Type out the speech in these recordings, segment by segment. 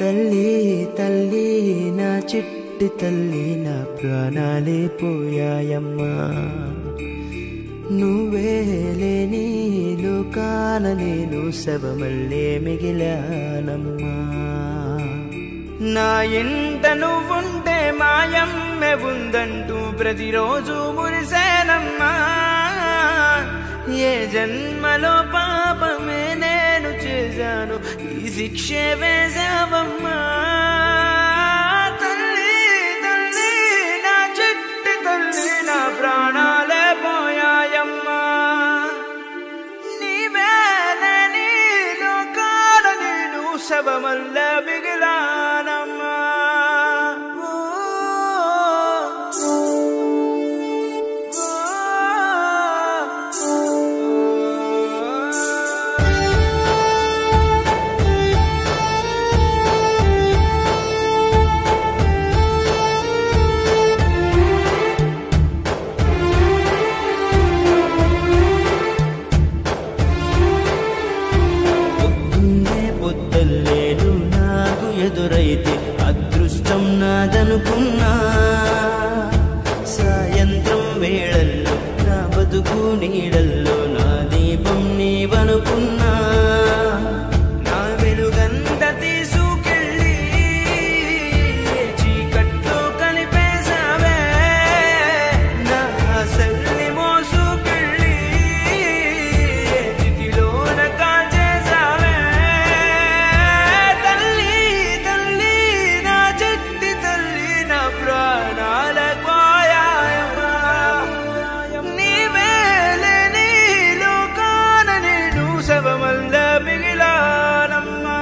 తల్లి తల్లి నా చిట్టి తల్లి నా ప్రాణాలే పోయాయమ్మా నువ్వే లేని లోకాన నేను శవమల్లే మిగిలానమ్మా నా ఇంట నువ్వుంటే మాయమ్మె ఉందంటూ ప్రతిరోజు మురిసేనమ్మా ఏ జన్మలో పాపమే నేను చేశాను ఈ శిక్షే వేశావమ్మా తల్లి తల్లి నా చిట్టి తల్లి నా ప్రాణాలే పోయాయమ్మా నీవే లేని లోకాన నేను శవమల్లే మిగిలానమ్మా ఎదురైతే అదృష్టం నాదనుకున్నా సాయంత్రం వేళల్లో నా బతుకు నీడల్లో నా దీపం నీవనుకున్నా నా వెలుగంత తీసుకెళ్ళి చీకట్లో కలిపేశావే నా ఆశల్ని మోసుకెళ్ళి చితిలోన కాల్చేశావే శవమల్లే మిగిలానమ్మా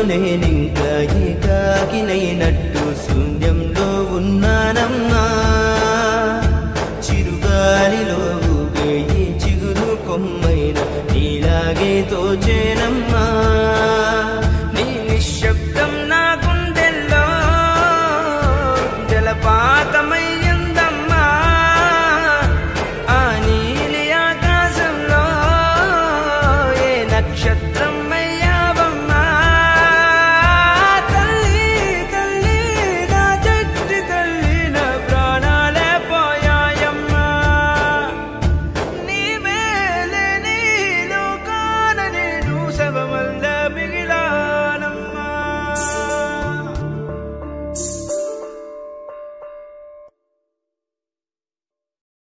నేనే